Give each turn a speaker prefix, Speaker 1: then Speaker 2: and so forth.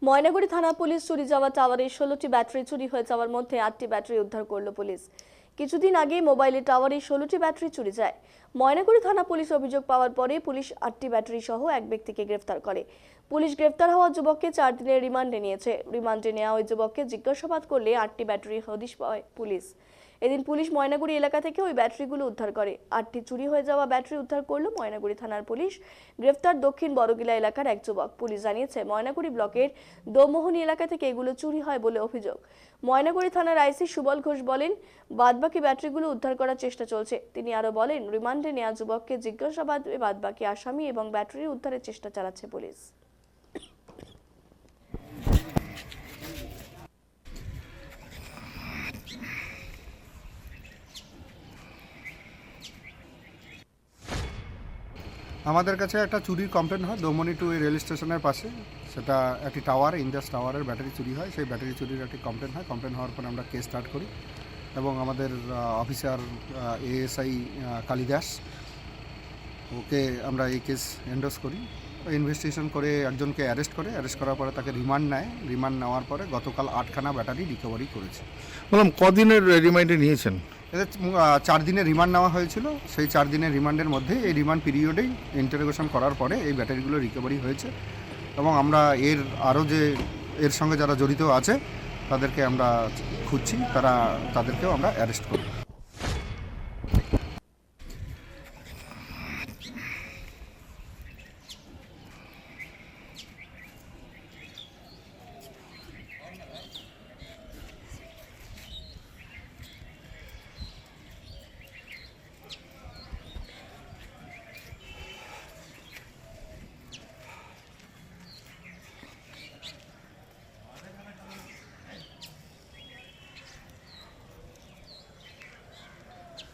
Speaker 1: ময়নাগুড়ি থানা পুলিশ চুরি যাওয়া টাওয়ারে 16টি ব্যাটারি চুরি হয়ে যাওয়ার মধ্যে 8টি ব্যাটারি উদ্ধার করলো পুলিশ। কিছুদিন আগে মোবাইলের টাওয়ারে 16টি ব্যাটারি চুরি যায়। ময়নাগুড়ি থানা পুলিশ অভিযোগ পাওয়ার পরে পুলিশ 8টি ব্যাটারি সহ এক ব্যক্তিকে গ্রেফতার করে। পুলিশ গ্রেফতার হওয়া যুবককে 4 দিনের রিমান্ডে নিয়েছে। রিমান্ডে নেওয়া ওই যুবককে জিজ্ঞাসাবাদ করলে 8টি ব্যাটারি হদিশ পায় পুলিশ। এদিন পুলিশ ময়নাগুড়ি এলাকা থেকে ওই ব্যাটারিগুলো উদ্ধার করে। 8টি চুরি হয়ে যাওয়া ব্যাটারি উদ্ধার করলো ময়নাগুড়ি থানার পুলিশ। গ্রেফতার দক্ষিণ বড়গিলা এলাকার এক যুবক। পুলিশ জানিয়েছে ময়নাগুড়ি ব্লকের দোমোহনী এলাকা থেকে এগুলো চুরি হয় বলে অভিযোগ। ময়নাগুড়ি থানার আইসি সুবল ঘোষ বলেন, বাদবাকি ব্যাটারিগুলো উদ্ধার করার চেষ্টা চলছে। তিনি আরো বলেন, রিমান্ডে নেওয়া যুবককে জিজ্ঞাসাবাদে বাদবাকি আসামি এবং ব্যাটারি উদ্ধারের চেষ্টা চালাচ্ছে পুলিশ।
Speaker 2: আমাদের কাছে একটা চুরির কমপ্লেন হয় দোমনি টু রেল স্টেশনের পাশে। সেটা একটি টাওয়ার, ইন্ডাস টাওয়ারের ব্যাটারি চুরি হয়। সেই ব্যাটারি চুরির একটি কমপ্লেন হয়। কমপ্লেন হওয়ার পরে আমরা কেস স্টার্ট করি এবং আমাদের অফিসার এএসআই কালিদাস, ওকে আমরা এই কেস এন্ডোর্স করি। ইনভেস্টিগেশন করে একজনকে অ্যারেস্ট করার পরে তাকে রিমান্ড নেয়। রিমান্ড নেওয়ার পরে গতকাল 8খানা ব্যাটারি রিকভারি করেছে।
Speaker 3: বললাম কদিনের রিমান্ডে নিয়েছেন?
Speaker 2: এদের 4 দিনের রিমান্ড নেওয়া হয়েছিল। সেই 4 দিনের রিমান্ডের মধ্যে এই রিমান্ড পিরিয়ডেই ইন্টারোগেশন করার পরে এই ব্যাটারিগুলো রিকভারি হয়েছে এবং আমরা আরও যে এর সঙ্গে যারা জড়িত আছে তাদেরকে আমরা খুঁজছি, তাদেরকেও আমরা অ্যারেস্ট করব।